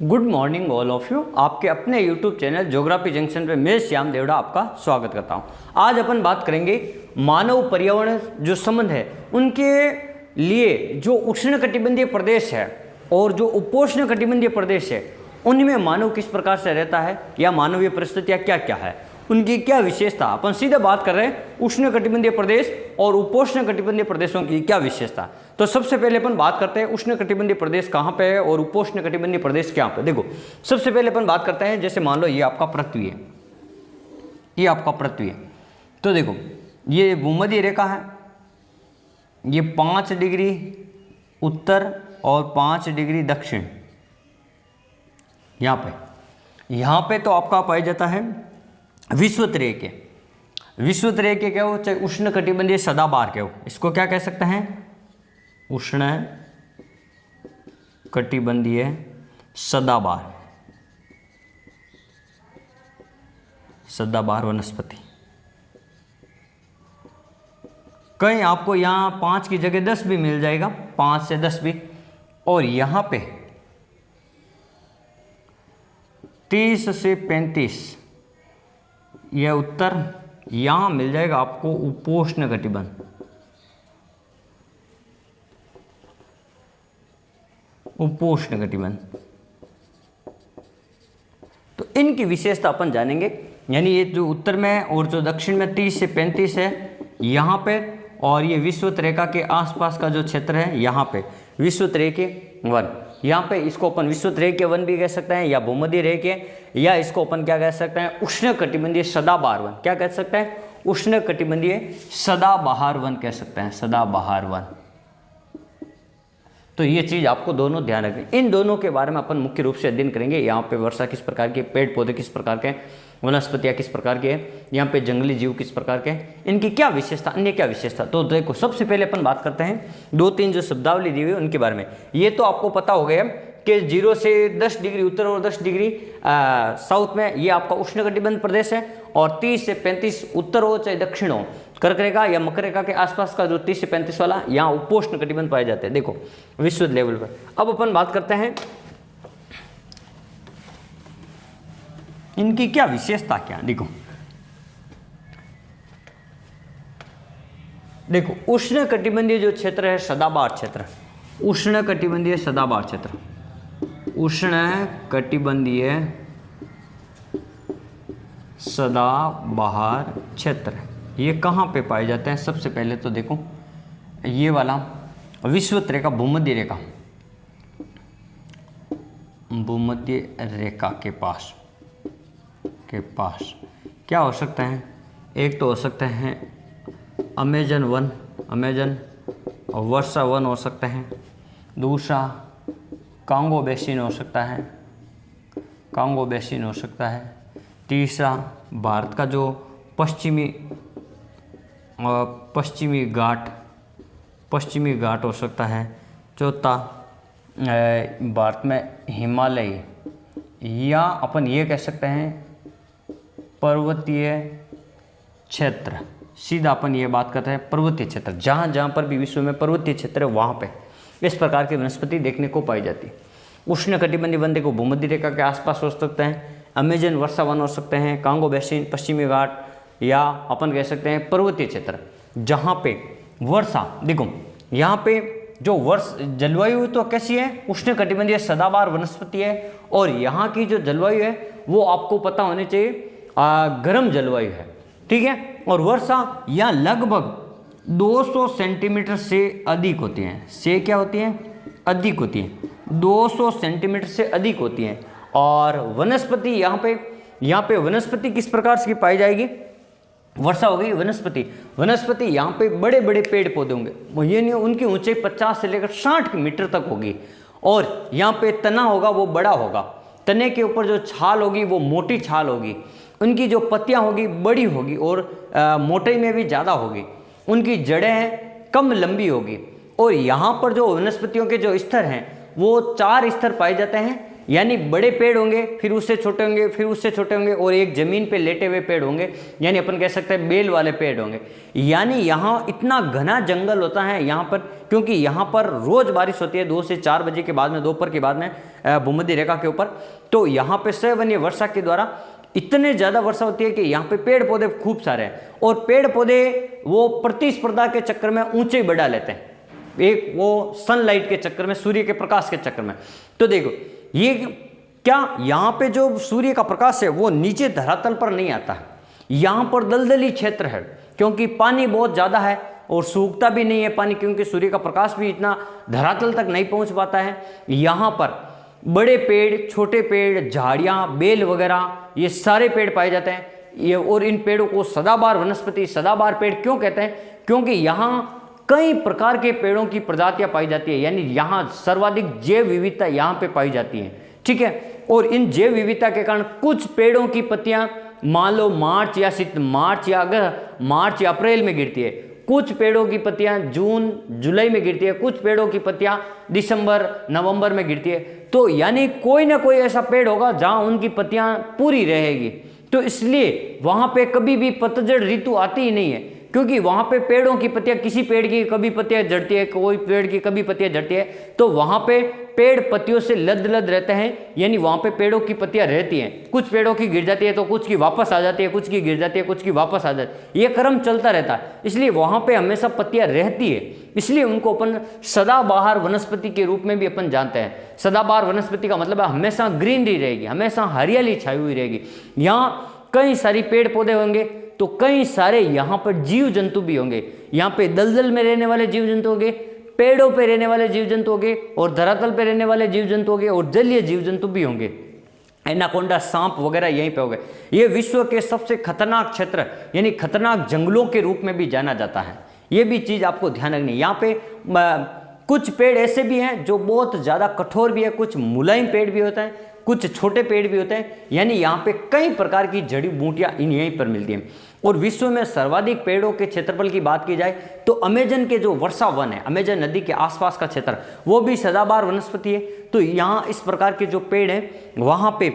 Good morning all of you. आपके अपने YouTube channel geography junction पे मैं श्याम देवड़ा आपका स्वागत करता हूँ। आज अपन बात करेंगे मानव पर्यावरण जो संबंध है उनके लिए जो उष्णकटिबंधीय प्रदेश है और जो उपोष्ण कटिबंधीय प्रदेश है उनमें मानव किस प्रकार से रहता है या मानवीय परिस्थितियाँ क्या क्या है, उनकी क्या विशेषता। अपन सीधे बात कर रहे हैं उष्ण कटिबंधीय प्रदेश और उपोष्ण कटिबंधीय प्रदेशों की क्या विशेषता। तो सबसे पहले अपन बात करते हैं उष्ण कटिबंधीय प्रदेश कहाँ पे है और उपोष्ण कटिबंधीय प्रदेश कहाँ पे। देखो सबसे पहले अपन बात करते हैं, जैसे मान लो ये आपका पृथ्वी है, ये आपका पृथ्वी है। तो देखो ये भूमध्य रेखा है, ये 5 डिग्री उत्तर और 5 डिग्री दक्षिण। यहाँ पे तो आपका पाया जाता है विषुवत के। विषुवत के क्या हो, चाहे उष्ण कटिबंधीय सदाबहार क्या हो, इसको क्या कह सकते हैं, उष्ण कटिबंधीय सदाबहार, सदाबहार वनस्पति। कहीं आपको यहाँ 5 की जगह 10 भी मिल जाएगा, 5 से 10 भी। और यहाँ पे 30 से 35 यह उत्तर, यहाँ मिल जाएगा आपको उपोष्ण कटिबंध। उपोष्ण कटिबंध तो इनकी विशेषता अपन जानेंगे। यानी ये जो उत्तर में और जो दक्षिण में 30 से 35 है यहाँ पे, और ये विषुवत रेखा के आसपास का जो क्षेत्र है यहाँ पे विषुवत रेखे वन, यहाँ पे इसको अपन विषुवत रेखे वन भी कह सकते हैं या भूमध्य रेखे, या इसको अपन क्या कह सकते हैं, उष्ण कटिबंधीय सदाबहार वन। क्या कह सकते हैं, उष्ण कटिबंधीय सदाबहार वन कह सकते हैं, सदाबहार वन। तो ये चीज आपको दोनों ध्यान रखनी। इन दोनों के बारे में अपन मुख्य रूप से अध्ययन करेंगे। यहाँ पे वर्षा किस प्रकार की, पेड़ पौधे किस प्रकार के, वनस्पतियाँ किस प्रकार के हैं, यहाँ पे जंगली जीव किस प्रकार के, इनकी क्या विशेषता, अन्य क्या विशेषता। तो देखो सबसे पहले अपन बात करते हैं 2-3 जो शब्दावली दी हुई है उनके बारे में। ये तो आपको पता हो गया कि 0 से 10 डिग्री उत्तर और 10 डिग्री साउथ में ये आपका उष्ण कटिबंध प्रदेश है, और 30 से 35 उत्तर हो चाहे दक्षिण हो, कर्क रेखा या मकर रेखा के आसपास का जो 30 से 35 वाला, यहाँ उपोष्ण कटिबंध पाए जाते हैं। देखो विश्व लेवल पर। अब अपन बात करते हैं इनकी क्या विशेषता क्या। देखो उष्ण कटिबंधीय जो क्षेत्र है सदाबहार क्षेत्र, उष्ण कटिबंधीय सदाबहार क्षेत्र, उष्ण कटिबंधीय सदाबहार क्षेत्र, ये कहाँ पे पाए जाते हैं। सबसे पहले तो देखो ये वाला विषुवत रेखा, भूमध्य रेखा, भूमध्य रेखा के पास क्या हो सकता है, एक तो हो सकते हैं अमेजन वन, अमेजन और वर्षा वन हो सकते हैं। दूसरा कांगो बेसिन हो सकता है, कांगो बेसिन हो सकता है। तीसरा भारत का जो पश्चिमी घाट हो सकता है। चौथा भारत में हिमालय, या अपन ये कह सकते हैं पर्वतीय क्षेत्र। सीधा अपन ये बात करते हैं पर्वतीय क्षेत्र, जहाँ जहाँ पर भी विश्व में पर्वतीय क्षेत्र है वहाँ पे इस प्रकार की वनस्पति देखने को पाई जाती है। उष्ण कटिबंधीय वन को भूमध्य रेखा के आसपास हो सकते हैं, अमेजन वर्षा वन हो सकते हैं, कांगो बेसिन, पश्चिमी घाट, या अपन कह सकते हैं पर्वतीय क्षेत्र जहाँ पे वर्षा। देखो यहाँ पे जो जलवायु तो कैसी है, उष्ण कटिबंधीय सदाबहार वनस्पति है, और यहाँ की जो जलवायु है वो आपको पता होनी चाहिए गर्म जलवायु है, ठीक है। और वर्षा यहाँ लगभग 200 सेंटीमीटर से अधिक होती हैं, से क्या होती हैं, अधिक होती हैं, 200 सेंटीमीटर से अधिक होती हैं। और वनस्पति यहाँ पे वनस्पति किस प्रकार से पाई जाएगी, वर्षा हो गई वनस्पति यहाँ पे बड़े बड़े पेड़ पौधे होंगे, ये नहीं, उनकी ऊंचाई 50 से लेकर 60 मीटर तक होगी। और यहाँ पे तना होगा वो बड़ा होगा, तने के ऊपर जो छाल होगी वो मोटी छाल होगी, उनकी जो पत्तियाँ होगी बड़ी होगी और मोटाई में भी ज़्यादा होगी, उनकी जड़ें कम लंबी होगी। और यहाँ पर जो वनस्पतियों के जो स्तर हैं वो 4 स्तर पाए जाते हैं। यानी बड़े पेड़ होंगे, फिर उससे छोटे होंगे, फिर उससे छोटे होंगे, और एक जमीन पे लेटे हुए पेड़ होंगे, यानी अपन कह सकते हैं बेल वाले पेड़ होंगे। यानी यहाँ इतना घना जंगल होता है यहाँ पर, क्योंकि यहाँ पर रोज बारिश होती है 2 से 4 बजे के बाद में, दोपहर के बाद में भूमध्य रेखा के ऊपर। तो यहाँ पे सवन्य वर्षा के द्वारा इतने ज़्यादा वर्षा होती है कि यहाँ पे पेड़ पौधे खूब सारे हैं, और पेड़ पौधे वो प्रतिस्पर्धा के चक्कर में ऊंचे बढ़ा लेते हैं, एक वो सनलाइट के चक्कर में, सूर्य के प्रकाश के चक्कर में। तो देखो ये क्या, यहाँ पे जो सूर्य का प्रकाश है वो नीचे धरातल पर नहीं आता है, यहाँ पर दलदली क्षेत्र है, क्योंकि पानी बहुत ज़्यादा है और सूखता भी नहीं है पानी, क्योंकि सूर्य का प्रकाश भी इतना धरातल तक नहीं पहुँच पाता है। यहाँ पर बड़े पेड़, छोटे पेड़, झाड़ियाँ, बेल वगैरह, ये सारे पेड़ पाए जाते हैं। ये और इन पेड़ों को सदाबहार वनस्पति, सदाबहार पेड़ क्यों कहते हैं, क्योंकि यहाँ कई प्रकार के पेड़ों की प्रजातियां पाई जाती है, यानी यहाँ सर्वाधिक जैव विविधता यहाँ पे पाई जाती है, ठीक है। और इन जैव विविधता के कारण कुछ पेड़ों की पत्तियां मान लो मार्च या अप्रैल में गिरती है, कुछ पेड़ों की पत्तियां जून जुलाई में गिरती है, कुछ पेड़ों की पत्तियां दिसंबर नवंबर में गिरती है। तो यानी कोई ना कोई ऐसा पेड़ होगा जहां उनकी पत्तियां पूरी रहेगी। तो इसलिए वहां पे कभी भी पतझड़ ऋतु आती ही नहीं है, क्योंकि वहां पे पेड़ों की पत्तियां, किसी पेड़ की कभी पत्तियां झड़ती है, कोई पेड़ की कभी पत्तियां झड़ती है, तो वहां पे पेड़ पत्तियों से लद रहते हैं, यानी वहां पे पेड़ों की पत्तियां रहती हैं। कुछ पेड़ों की गिर जाती है तो कुछ की वापस आ जाती है, कुछ की गिर जाती है, कुछ की वापस आ जाती है, ये क्रम चलता रहता है। इसलिए वहां पे हमेशा पत्तियां रहती है, इसलिए उनको अपन सदाबहार वनस्पति के रूप में भी अपन जानते हैं। सदाबहार वनस्पति का मतलब है हमेशा ग्रीनरी रहेगी, हमेशा हरियाली छाई हुई रहेगी। यहाँ कई सारी पेड़ पौधे होंगे तो कई सारे यहाँ पर जीव जंतु भी होंगे। यहाँ पे दलदल में रहने वाले जीव जंतु होंगे, पेड़ों पे रहने वाले जीव जंतु होंगे, और धरातल पे रहने वाले जीव जंतु होंगे, और जलीय जीव जंतु भी होंगे। एनाकोंडा, सांप वगैरह यहीं पे होंगे। ये विश्व के सबसे खतरनाक क्षेत्र यानी खतरनाक जंगलों के रूप में भी जाना जाता है। ये भी चीज़ आपको ध्यान रखनी है। यहाँ पे कुछ पेड़ ऐसे भी हैं जो बहुत ज़्यादा कठोर भी है, कुछ मुलायम पेड़ भी होता है, कुछ छोटे पेड़ भी होते हैं, यानी यहाँ पे कई प्रकार की जड़ी बूटियाँ यहीं पर मिलती हैं। और विश्व में सर्वाधिक पेड़ों के क्षेत्रफल की बात की जाए तो अमेजन के जो वर्षा वन है, अमेजन नदी के आसपास का क्षेत्र, वो भी सदाबहार वनस्पति है। तो यहाँ इस प्रकार के जो पेड़ हैं वहाँ पे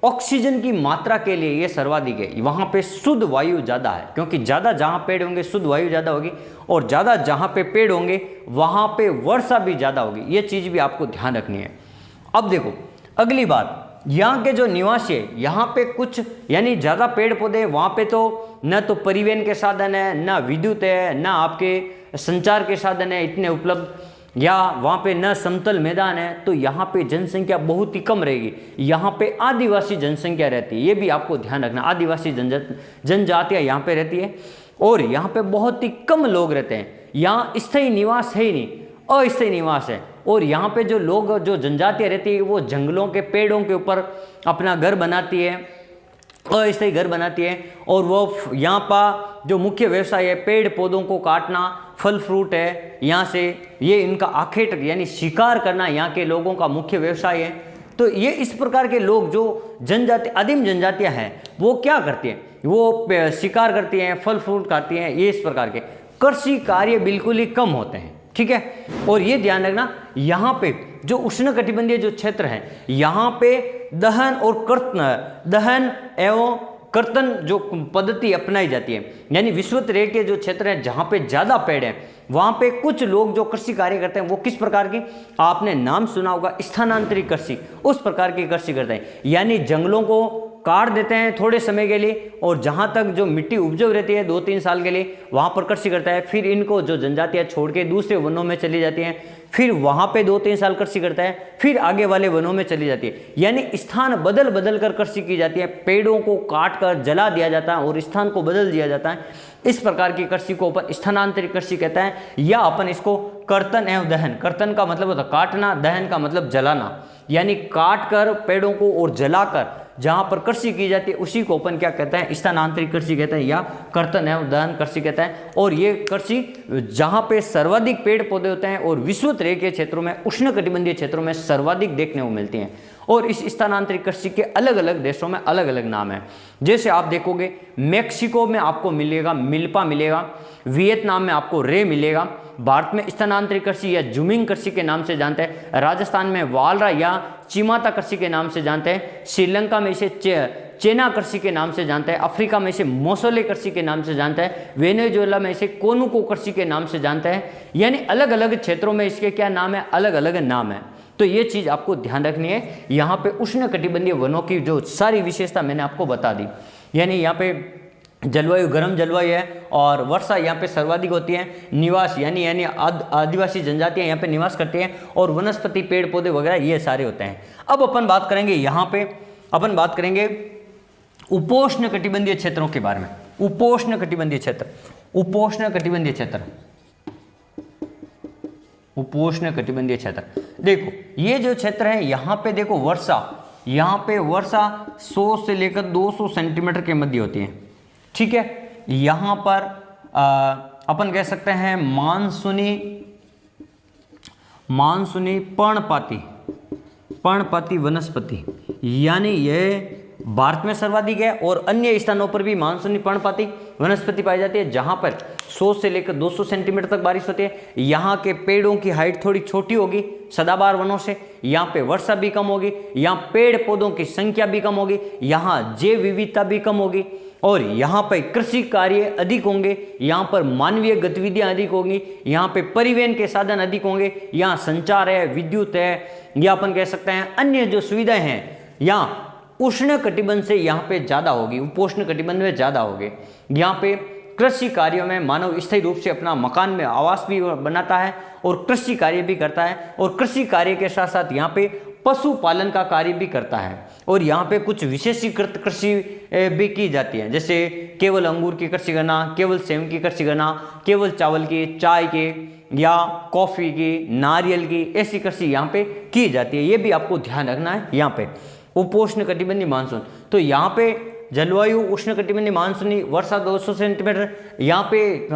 ऑक्सीजन की मात्रा के लिए ये सर्वाधिक है। वहाँ पे शुद्ध वायु ज़्यादा है, क्योंकि ज़्यादा जहाँ पेड़ होंगे शुद्ध वायु ज़्यादा होगी, और ज़्यादा जहाँ पे पेड़ होंगे वहाँ पे वर्षा भी ज़्यादा होगी। ये चीज़ भी आपको ध्यान रखनी है। अब देखो अगली बात, यहाँ के जो निवासी है, यहाँ पे कुछ यानी ज़्यादा पेड़ पौधे, वहाँ पे तो न तो परिवहन के साधन है, न विद्युत है, न आपके संचार के साधन है इतने उपलब्ध, या वहाँ पे न समतल मैदान है। तो यहाँ पे जनसंख्या बहुत ही कम रहेगी। यहाँ पे आदिवासी जनसंख्या रहती है, ये भी आपको ध्यान रखना। आदिवासी जनजातियाँ यहाँ पे रहती है, और यहाँ पे बहुत ही कम लोग रहते हैं। यहाँ स्थायी निवास है ही नहीं, अस्थायी निवास है। और यहाँ पे जो लोग, जो जनजातियाँ रहती है, वो जंगलों के पेड़ों के ऊपर अपना घर बनाती है, अस्थायी घर बनाती है। और वो यहाँ का जो मुख्य व्यवसाय है पेड़ पौधों को काटना, फल फ्रूट है यहाँ से, ये इनका आखेट यानी शिकार करना यहाँ के लोगों का मुख्य व्यवसाय है। तो ये इस प्रकार के लोग जो जनजाति, आदिम जनजातियाँ हैं, वो क्या करती हैं, वो शिकार करती हैं, फल फ्रूट खाती हैं, ये इस प्रकार के कृषि कार्य बिल्कुल ही कम होते हैं, ठीक है। और ये ध्यान रखना, यहाँ पे जो उष्णकटिबंधीय जो क्षेत्र है, यहाँ पे दहन एवं कर्तन जो पद्धति अपनाई जाती है, यानी विषुवत रेखा के जो क्षेत्र है जहाँ पे ज़्यादा पेड़ हैं, वहाँ पे कुछ लोग जो कृषि कार्य करते हैं, वो किस प्रकार की, आपने नाम सुना होगा स्थानांतरित कृषि, उस प्रकार की कृषि करते हैं। यानी जंगलों को काट देते हैं थोड़े समय के लिए, और जहाँ तक जो मिट्टी उपजाऊ रहती है 2-3 साल के लिए, वहाँ पर कृषि करता है। फिर इनको जो जनजातियाँ छोड़ के दूसरे वनों में चली जाती हैं, फिर वहाँ पे 2-3 साल कृषि करता है, फिर आगे वाले वनों में चली जाती है। यानी स्थान बदल बदल कर कृषि की जाती है, पेड़ों को काट कर जला दिया जाता है और स्थान को बदल दिया जाता है। इस प्रकार की कृषि को अपन स्थानांतरित कृषि कहते हैं, या अपन इसको कर्तन एवं दहन, कर्तन का मतलब होता है काटना, दहन का मतलब जलाना, यानी काट कर पेड़ों को और जलाकर जहाँ पर कृषि की जाती है उसी को अपन क्या कहते हैं, स्थानांतरित कृषि कहते हैं, या कर्तन एवं दहन कृषि कहते हैं। और ये कृषि जहाँ पे सर्वाधिक पेड़ पौधे होते हैं और विषुवत रेखा के क्षेत्रों में, उष्णकटिबंधीय क्षेत्रों में सर्वाधिक देखने को मिलती हैं। और इस स्थानांतरित कृषि के अलग अलग देशों में अलग अलग नाम है। जैसे आप देखोगे मैक्सिको में आपको मिलेगा मिल्पा मिलेगा, वियतनाम में आपको रे मिलेगा, भारत में स्थानांतरित कृषि या जूमिंग कृषि के नाम से जानते हैं, राजस्थान में वालरा या चिमाता कृषि के नाम से जानते हैं, श्रीलंका में इसे चेना कृषि के नाम से जानते हैं, अफ्रीका में इसे मोसोले कृषि के नाम से जानते हैं, वेनेजुएला में इसे कोनुको कृषि के नाम से जानते हैं। यानी अलग अलग क्षेत्रों में इसके क्या नाम है, अलग अलग नाम है। तो ये चीज़ आपको ध्यान रखनी है। यहाँ पे उष्णकटिबंधीय वनों की जो सारी विशेषता मैंने आपको बता दी। यानी यहाँ पे जलवायु गर्म जलवायु है और वर्षा यहाँ पे सर्वाधिक होती है, निवास यानी आदिवासी जनजातियाँ यहाँ पे निवास करती हैं, और वनस्पति पेड़ पौधे वगैरह ये सारे होते हैं। अब अपन बात करेंगे यहाँ पे, अपन बात करेंगे उपोष्ण कटिबंधीय क्षेत्रों के बारे में। उपोष्ण कटिबंधीय क्षेत्र, उपोष्ण कटिबंधीय क्षेत्र, उपोष्ण कटिबंधीय क्षेत्र। देखो ये जो क्षेत्र है यहाँ पे देखो वर्षा, यहाँ पे वर्षा 100 से लेकर 200 सेंटीमीटर के मध्य होती है, ठीक है। यहाँ पर अपन कह सकते हैं मानसूनी पर्णपाती वनस्पति, यानी यह भारत में सर्वाधिक है और अन्य स्थानों पर भी मानसूनी पर्णपाती वनस्पति पाई जाती है, जहां पर 100 से लेकर 200 सेंटीमीटर तक बारिश होती है। यहाँ के पेड़ों की हाइट थोड़ी छोटी होगी सदाबहार वनों से, यहाँ पे वर्षा भी कम होगी, यहाँ पेड़ पौधों की संख्या भी कम होगी, यहाँ जैव विविधता भी कम होगी, और यहाँ पर कृषि कार्य अधिक होंगे, यहाँ पर मानवीय गतिविधियाँ अधिक होंगी, यहाँ पे परिवहन के साधन अधिक होंगे, यहाँ संचार है, विद्युत है, या अपन कह सकते हैं अन्य जो सुविधाएं हैं यहाँ उष्ण कटिबंध से यहाँ पे ज़्यादा होगी, उपोष्ण कटिबंध में ज़्यादा होगी। यहाँ पे कृषि कार्यों में मानव स्थायी रूप से अपना मकान में आवास भी बनाता है और कृषि कार्य भी करता है, और कृषि कार्य के साथ साथ यहाँ पे पशुपालन का कार्य भी करता है, और यहाँ पे कुछ विशेषीकृत कृषि भी की जाती है, जैसे केवल अंगूर की कृषि करना, केवल सेब की कृषि करना, केवल चावल की, चाय के या कॉफ़ी की, नारियल की, ऐसी कृषि यहाँ पे की जाती है। ये भी आपको ध्यान रखना है। यहाँ पे उपोष्ण कटिबंधीय मानसून, तो यहाँ पे जलवायु उष्ण कटिबंधीय मानसूनी, वर्षा 200 सेंटीमीटर, यहाँ पे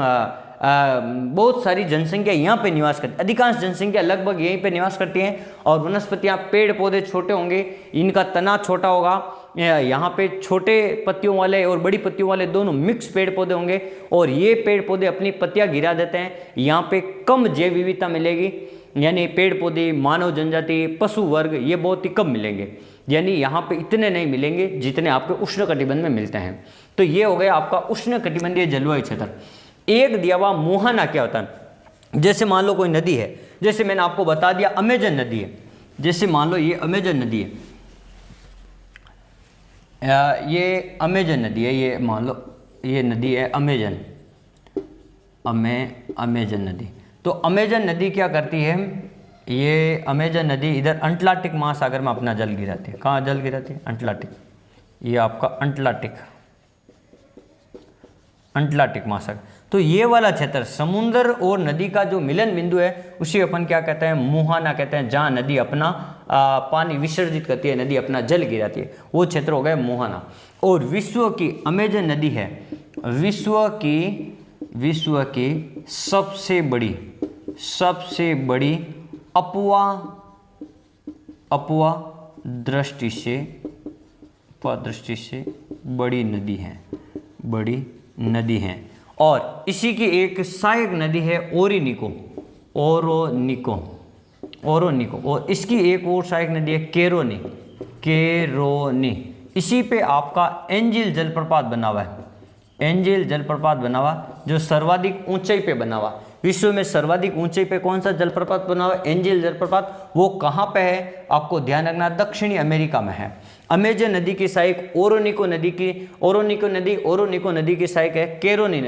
बहुत सारी जनसंख्या यहाँ पे निवास करती है, अधिकांश जनसंख्या लगभग यहीं पे निवास करती है, और वनस्पतियाँ पेड़ पौधे छोटे होंगे, इनका तना छोटा होगा, यहाँ पे छोटे पत्तियों वाले और बड़ी पत्तियों वाले दोनों मिक्स पेड़ पौधे होंगे, और ये पेड़ पौधे अपनी पत्तियाँ गिरा देते हैं। यहाँ पे कम जैव विविधता मिलेगी, यानी पेड़ पौधे, मानव जनजाति, पशु वर्ग ये बहुत ही कम मिलेंगे, यानी यहाँ पे इतने नहीं मिलेंगे जितने आपके उष्ण कटिबंध में मिलते हैं। तो ये हो गया आपका उष्ण कटिबंधीय जलवायु क्षेत्र। एक दिया हुआ मोहना क्या होता है, जैसे मान लो कोई नदी है, जैसे मैंने आपको बता दिया अमेजन नदी है, जैसे मान लो ये अमेजन नदी है, ये अमेजन नदी है, ये मान लो ये नदी है अमेजन नदी। तो अमेजन नदी क्या करती है, ये अमेजन नदी इधर अंटार्कटिक महासागर में अपना जल गिराती है। कहाँ जल गिराती है? अंटार्कटिक, ये आपका अंटार्कटिक महासागर। तो ये वाला क्षेत्र समुद्र और नदी का जो मिलन बिंदु है उसे अपन क्या कहते हैं, मुहाना कहते हैं, जहाँ नदी अपना पानी विसर्जित करती है, नदी अपना जल गिराती है, वो क्षेत्र हो गया मुहाना। और विश्व की अमेजन नदी है विश्व की सबसे बड़ी अपवा दृष्टि से बड़ी नदी है, और इसी की एक सहायक नदी है ओरोनिको, और इसकी एक और सहायक नदी है केरोनी। इसी पे आपका एंजिल जलप्रपात बना हुआ है, जो सर्वाधिक ऊंचाई पे बना हुआ। विश्व में सर्वाधिक ऊंचाई पे कौन सा जलप्रपात बना हुआ है? एंजिल जलप्रपात। वो कहाँ पे है आपको ध्यान रखना, दक्षिणी अमेरिका में है। अमेजन नदी की सहायक ओरोनिको नदी की सहायक है केरोनी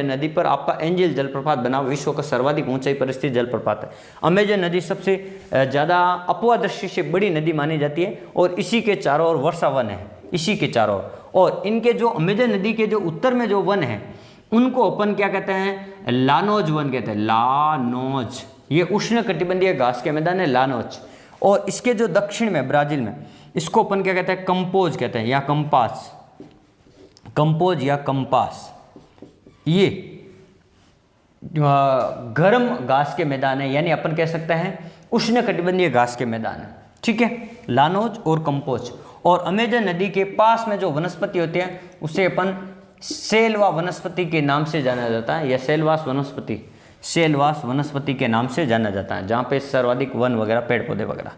नदी पर आपका एंजिल जलप्रपात बना, विश्व का सर्वाधिक ऊंचाई पर स्थित जलप्रपात है। अमेजन नदी सबसे ज़्यादा अपवा दृष्टि से बड़ी नदी मानी जाती है, और इसी के चारों ओर वर्षा वन है, इसी के चारों ओर। और इनके जो अमेजन नदी के जो उत्तर में जो वन है उनको अपन क्या कहते हैं, लानोज वन कहते हैं, लानोज। ये उष्ण कटिबंधीय घास के मैदान है, लानोज। और इसके जो दक्षिण में ब्राजील में इसको अपन क्या कहते हैं, कंपोज कहते हैं, या कंपोज या कंपास। ये गर्म घास के मैदान है, यानी अपन कह सकते हैं उष्ण कटिबंधीय घास के मैदान है, ठीक है, लानोज और कंपोज। और अमेजन नदी के पास में जो वनस्पति होते हैं उसे अपन सेल्वा वनस्पति के नाम से जाना जाता है, या सेल्वास वनस्पति, सेलवास वनस्पति के नाम से जाना जाता है, जहाँ पे सर्वाधिक वन वगैरह पेड़ पौधे वगैरह।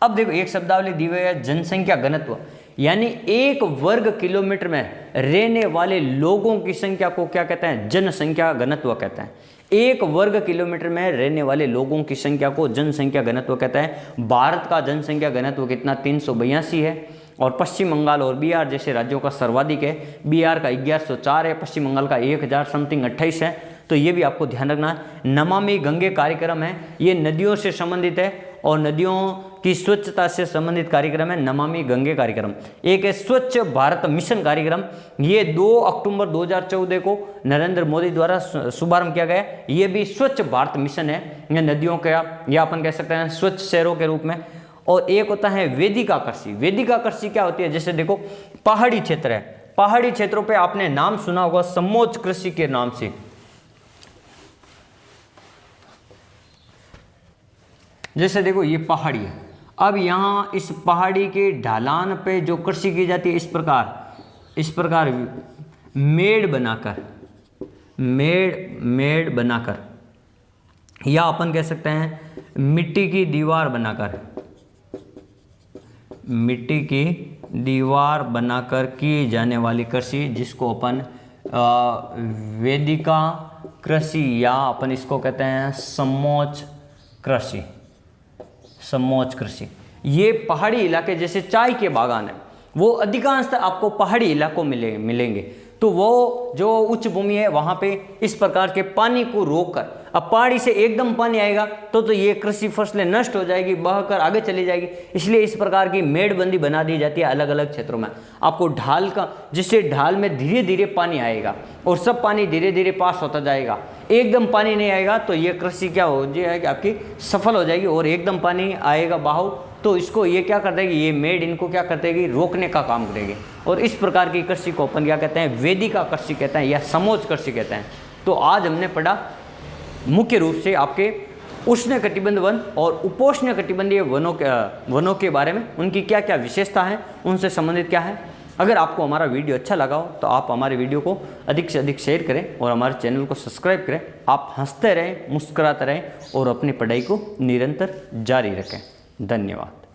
अब देखो एक शब्दावली दी हुई है जनसंख्या घनत्व, यानी 1 वर्ग किलोमीटर में रहने वाले लोगों की संख्या को क्या कहते हैं? जनसंख्या घनत्व कहते हैं। 1 वर्ग किलोमीटर में रहने वाले लोगों की संख्या को जनसंख्या घनत्व कहते हैं। भारत का जनसंख्या घनत्व कितना? 382 है, और पश्चिम बंगाल और बिहार जैसे राज्यों का सर्वाधिक है। बिहार का 1104 है, पश्चिम बंगाल का 1000 समथिंग 28 है। तो ये भी आपको ध्यान रखना है। नमामि गंगे कार्यक्रम है, ये नदियों से संबंधित है और नदियों की स्वच्छता से संबंधित कार्यक्रम है नमामि गंगे कार्यक्रम। एक है स्वच्छ भारत मिशन कार्यक्रम, ये 2 अक्टूबर 2014 को नरेंद्र मोदी द्वारा शुभारंभ किया गया। ये भी स्वच्छ भारत मिशन है, ये नदियों का या अपन कह सकते हैं स्वच्छ शहरों के रूप में। और एक होता है वेदिका कृषि। वेदिका कृषि क्या होती है? जैसे देखो पहाड़ी क्षेत्र है, पहाड़ी क्षेत्रों पे आपने नाम सुना होगा समोच्च कृषि के नाम से। जैसे देखो ये पहाड़ी है, अब यहाँ इस पहाड़ी के ढलान पे जो कृषि की जाती है इस प्रकार मेड़ बनाकर या अपन कह सकते हैं मिट्टी की दीवार बनाकर की जाने वाली कृषि, जिसको अपन वेदिका कृषि या अपन इसको कहते हैं समोच्च कृषि। ये पहाड़ी इलाके जैसे चाय के बागान है, वो अधिकांशतः आपको पहाड़ी इलाकों में मिलेंगे। तो वो जो उच्च भूमि है वहाँ पे इस प्रकार के पानी को रोककर, अब पहाड़ी से एकदम पानी आएगा तो ये कृषि फसलें नष्ट हो जाएगी, बहकर आगे चली जाएगी। इसलिए इस प्रकार की मेड़बंदी बना दी जाती है अलग अलग क्षेत्रों में। आपको ढाल का, जिससे ढाल में धीरे धीरे पानी आएगा और सब पानी धीरे धीरे पास होता जाएगा। एकदम पानी नहीं आएगा तो ये कृषि क्या हो जाएगी? आपकी सफल हो जाएगी। और एकदम पानी आएगा बहाव तो इसको ये क्या कर देगी? ये मेड़ इनको क्या कर देगी? रोकने का काम करेगी। और इस प्रकार की कृषि को अपन क्या कहते हैं? वेदिका कृषि कहते हैं या समोच्च कृषि कहते हैं। तो आज हमने पढ़ा मुख्य रूप से आपके उष्ण कटिबंध वन और उपोष्ण कटिबंधीय वनों के बारे में, उनकी क्या क्या विशेषता है, उनसे संबंधित क्या है। अगर आपको हमारा वीडियो अच्छा लगा हो तो आप हमारे वीडियो को अधिक से अधिक शेयर करें और हमारे चैनल को सब्सक्राइब करें। आप हंसते रहें, मुस्कुराते रहें और अपनी पढ़ाई को निरंतर जारी रखें। धन्यवाद।